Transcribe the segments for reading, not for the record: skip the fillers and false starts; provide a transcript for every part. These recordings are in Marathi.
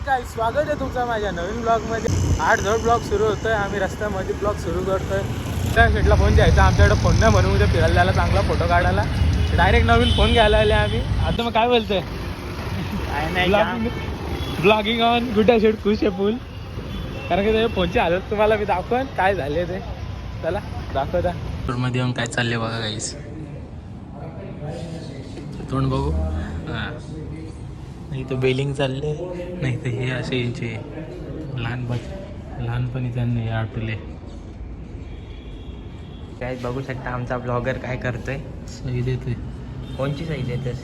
काय स्वागत आहे तुमचं माझ्या नवीन ब्लॉगमध्ये. 8-10 ब्लॉग सुरू होतोय. आम्ही रस्त्यामध्ये ब्लॉग सुरू करतोय. त्या शेटला फोन द्यायचा, आमच्याकडे फोन नाही म्हणून उद्या फिरायला जायला चांगला फोटो काढायला डायरेक्ट नवीन फोन घ्यायला आले आम्ही. आता मग काय बोलतोय ब्लॉगिंग ऑन गुड्डा शेट खुश आहे फुल. कारण की त्याच्या फोनची हालत तुम्हाला मी दाखवन काय झाले ते. चला दाखवता मध्ये येऊन काय चालले बघा काहीच. तोंड बघू. हां नाही तर बेलिंग चालले, नाही तर हे असे यांचे लहानपणी त्यांनी आठवले. काय बघू शकता आमचा ब्लॉगर काय करतोय. सही देतोय. कोणची सही देतोस?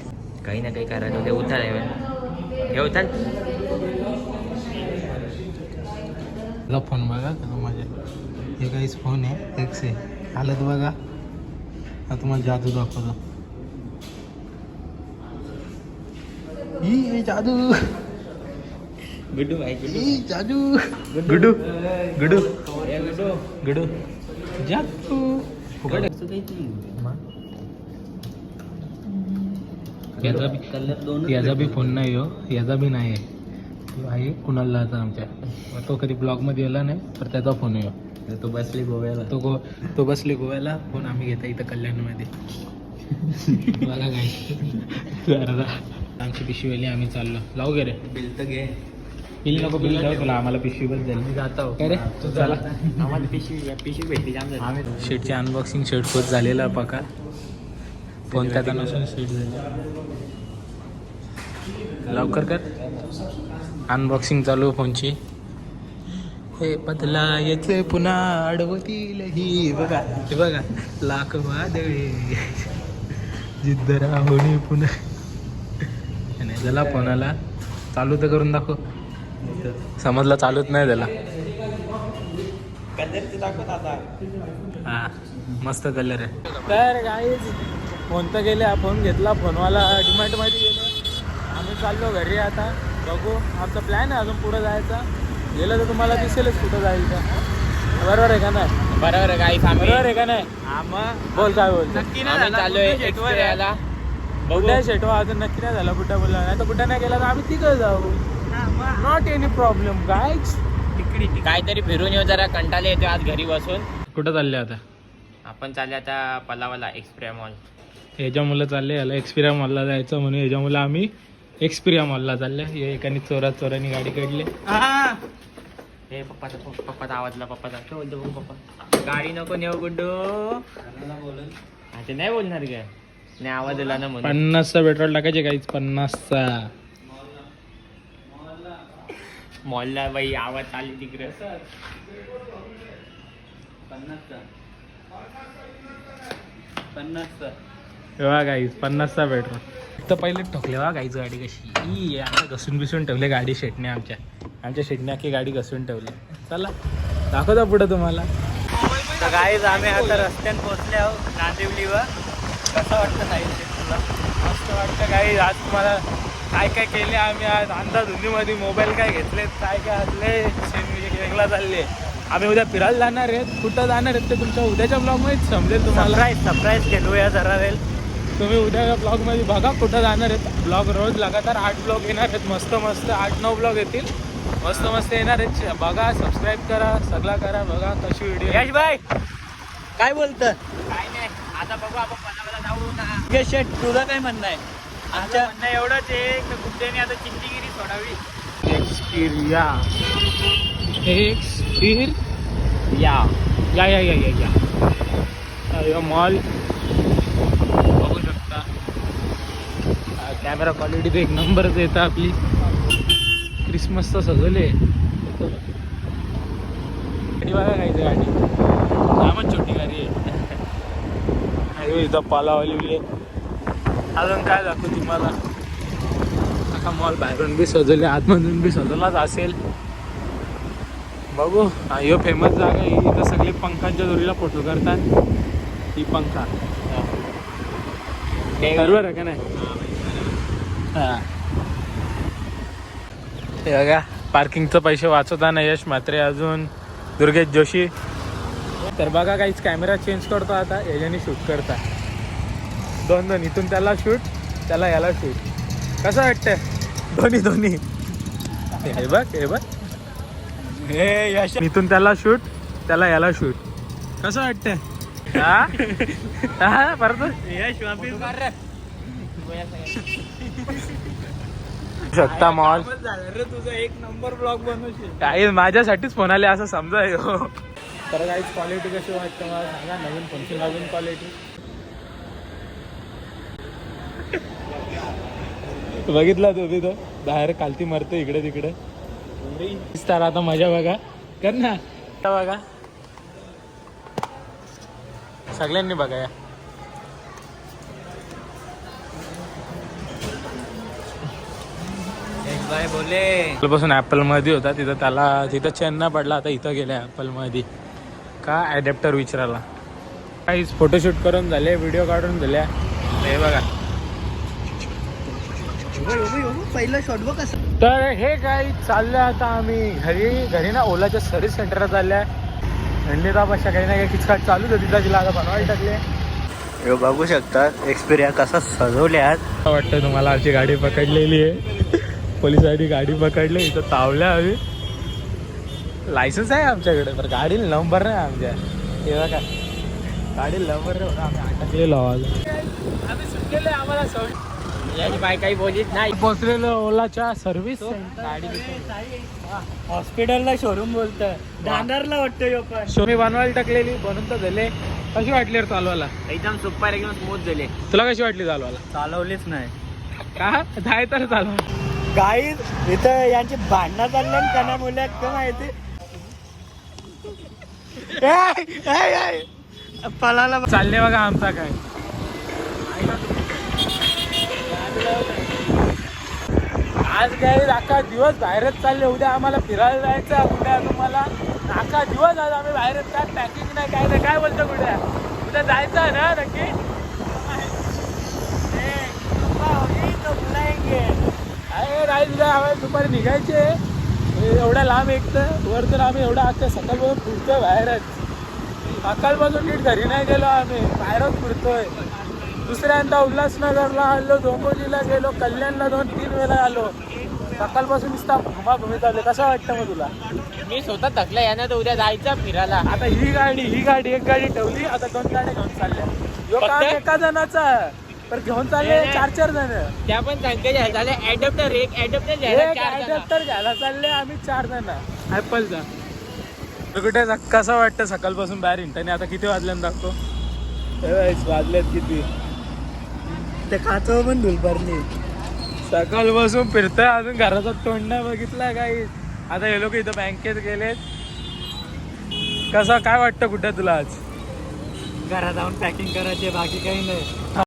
काही ना काही करायला उद्या उतार आहे. हे उतार फोन बघा का माझ्या. हे काहीच फोन आहे एक्स आहे. हालत बघा. आता तुम्हाला जादू दाखवतो. ही जादू गुड्डू भाई ही जादू गुडू गुडू गुड्डू गुडू जादू फुकट याचा बी फोन नाही हो. याचा बी नाही आहे. तो आहे कुणाला आता आमच्या. तो कधी ब्लॉगमध्ये गेला नाही तर त्याचा फोन आहे. तो बसले गोव्याला. तो बसले गोव्याला. फोन आम्ही घेता इथं कल्याणमध्ये. मला काय आमची पिशवीवाली आम्ही चाललो. लावू गे रे बिल तर घे. बिल नको. बिल जाऊ तुला. आम्हाला पिशवी बस जाईल. मी जातो काय रे तू चला. आम्हाला पिशवी भेटली जाम. शेटची अनबॉक्सिंग शेट खोत झालेला पका. फोन त्याचा नसून शेट झाले. लवकर कर. अनबॉक्सिंग चालू फोनची. हे बदला याचे पुन्हा अडवतील ही बघा. हे बघा लाख वादळे जिद्द राहुणी पुन्हा. नाही त्याला फोनाला चालू तर करून दाखव. समजला चालूच नाही त्याला. हा मस्त कलर आहे. तर गाईज फोन तर गेले. फोन घेतला. फोनवाला डिमार्टमध्ये गेलो. आम्ही चाललो घरी आता. बघू आमचा प्लॅन आहे अजून पुढं जायचा. गेलं तर तुम्हाला दिसेलच कुठं जाईल तर. बरोबर आहे का नाही? बरोबर आहे काही बरोबर आहे का नाही? बोल काय बोल. नक्की नाही चालू बुड्या शेटवा अजून नक्की नाही झाला. बुड्डा बोलला नाही तर बुड्डा नाही गेला तर आम्ही तिकडे जाऊ. Not any problem guys. काहीतरी फिरून येऊ. जरा कंटाळा येतो आज घरी बसून. कुठं चालले आता? आपण चालले आता पलावाला एक्सप्रिया मॉल. ह्याच्या मुलं चालले. याला एक्सपिरिया मॉलला जायचं म्हणून ह्याच्या मुलं आम्ही एक्सपिरिया मॉलला चालले. हे एकाने चोरांनी गाडी काढली. हे पप्पाचा आवाजला. पप्पाचा काय बोलतो बघू. पप्पा गाडी नको नेऊ गुड्डू. ते नाही बोलणार काय. नाही आवाज दिला ना म्हणून. 50चा पेट्रोल टाकायचे काहीच. 50चा मॉलला बाई आवाज चालली तिकडे. 50चा तेव्हा गाईज 50चा पेट्रोल. तर पहिले ठोकले वा गाईच गाडी कशी. ई आता घसून बिसून ठेवले गाडी शेटने. आमच्या शेटने अख्खी गाडी घसून ठेवली. चला दाखवता पुढं तुम्हाला. तर गाईज आम्ही आता रस्त्यात पोहोचले आहोत नांदिवलीवर. कसं वाटतं साहित्य तुला? मस्त वाटतं गाईज. आज तुम्हाला काय काय केले आम्ही आज. अंधाधुंदीमध्ये मोबाईल काय घेतलेत काय काय असले सीन वेगळा चालले. आम्ही उद्या फिरायला जाणार आहेत. कुठं जाणार आहेत ते तुमच्या उद्याच्या ब्लॉगमध्येच समजेल तुम्हाला. सरप्राईज केलूया जरा वेळ. तुम्ही उद्या ब्लॉगमध्ये बघा कुठं जाणार आहेत. ब्लॉग रोज लगातार 8 ब्लॉग येणार आहेत. मस्त 8-9 ब्लॉग येतील. मस्त येणार आहेत. बघा सबस्क्राईब करा सगळा करा. बघा कशी व्हिडिओ. यश भाई काय बोलतं? काय नाही आता बघू आपण पलावाला जाऊ ना. शेट तुझं काय म्हणणं आहे? आमचं म्हणणं एवढंच आहे की गुड्डेने आता चिंचगिरी सोडावी. या मॉल बघू शकता. कॅमेरा क्वालिटी तर एक नंबरच येतं आपली. क्रिसमसचं सजवले. गाडी बघा काहीच गाडी. जामच छोटी गाडी आहे. इथं पालावाली. अजून काय दाखवू तुम्हाला. अख्खा मॉल बाहेरून बी सजवले. आतमधून बी सजवलाच असेल. बघू ह्यो फेमस जागा आहे. इथं सगळे पंखांच्या जोडीला फोटो करतात. ही पंखा बरोबर आहे का नाही? हां हे बघा पार्किंगचं पैसे वाचवताना यश म्हात्रे अजून दुर्गेश जोशी. तर बघा काहीच कॅमेरा चेंज करतो आता. याच्याने शूट करता. दोन इथून त्याला शूट त्याला याला शूट. कसं वाटतंय? दोन्ही हे बघ इथून त्याला शूट, त्याला याला शूट. कसं वाटतंय? हा परत शकता मॉल तुझा एक नंबर ब्लॉग बनवशील. काही माझ्यासाठीच फोन आले असं समजा. तर काहीच क्वालिटी कशी वाटते मला सांगा. नवीन फोनची नवीन क्वालिटी बघितला तुम्ही तो बाहेर खालती मरते इकडे तिकडे. तर आता मजा बघा कर ना. बघा सगळ्यांनी बघा या. बाय बोले पासून ऍपल मध्ये होता तिथं, त्याला तिथं चेन ना पडला. आता इथं गेल्या ऍपल मध्ये का ॲडॅप्टर विचारायला. काहीच फोटोशूट करून झाले, व्हिडिओ काढून झाल्या. हे बघा पहिलं शॉट बघ कसं. तर हे काही चाललंय आता आम्ही घरी ना ओलाच्या सर्व्हिस सेंटरला चाललंय. थंडीतापाशा काही ना काही किचकाट चालूच होती. तिला जिला आता बनवायला टाकले. बघू शकता एक्सपिरिया कसा सजवले आज. वाटतं तुम्हाला आमची गाडी पकडलेली आहे. पोलिसांनी गाडी पकडली. इथं तावल्या आम्ही. लायसन्स आहे आमच्याकडे पण गाडीला नंबर नाही आमच्या. हे बघा गाडीला नंबर नाही. आम्ही अटकलेलो आम्ही सुटलेले. आम्हाला याची बाय काही बोलीत नाही. पोचलेलो ओलाच्या सर्व्हिस गाडी हॉस्पिटलला शोरूम बोलतं. दादरला वाटतं पण मी बनवायला टाकलेली. बनवून तर झाले. कशी वाटली रे चालवायला? एकदम सुपर एकदम स्मूथ झाले. तुला कशी वाटली चालवायला? चालवलीच नाही का जाय तर चालवा. गाई इथं यांची भांडणं चालले त्यांना मुलं का माहिती. पळाला चालले बघा आमचा काय. आज काय अख्खा दिवस बाहेरच चालले. उद्या आम्हाला फिरायला जायचं. उद्या तुम्हाला अख्खा दिवस आज आम्ही बाहेरच. काय पॅकिंग नाही काय नाही. काय बोलतो उद्या जायचं आहे ना नक्की. दुपारी निघायचे. एवढ्या लांब एक तर वर तर आम्ही एवढा अख्खा सकाळपासून फिरतोय बाहेरच. सकाळपासून नीट घरी नाही गेलो आम्ही. बाहेरच फिरतोय. दुसऱ्यांदा उल्हासनगरला आलो, डोंबिवलीला गेलो, कल्याणला 2-3 वेळा आलो. सकाळपासून नुसता घुमाघुमी चालले. कसं वाटतं मग तुला? मी स्वतः थकला यानं तर उद्या जायचं फिरायला. आता ही गाडी एक गाडी ठेवली. आता 2 गाड्या घेऊन चालल्या. यो काम एका जणाचा पण घेऊन चालले 4 जण. त्या पण सांगते झाले ऍडॅप्टर एक ऍडॅप्टर ॲडॅप्टर घ्यायला चालले आम्ही 4 जण ऍपलचा. कुठे कसं वाटतं सकाळपासून बाहेर इंटरने. आता किती वाजल्यानं दाखतो? वाजल्यात किती? ते खातो पण धुलभरली. सकाळपासून फिरतोय अजून घराचा तोंड नाही बघितला काही. आता हे लोक इथं बँकेत गेलेत. कसं काय वाटतं कुठे तुला आज? घरात जाऊन पॅकिंग करायची बाकी काही नाही.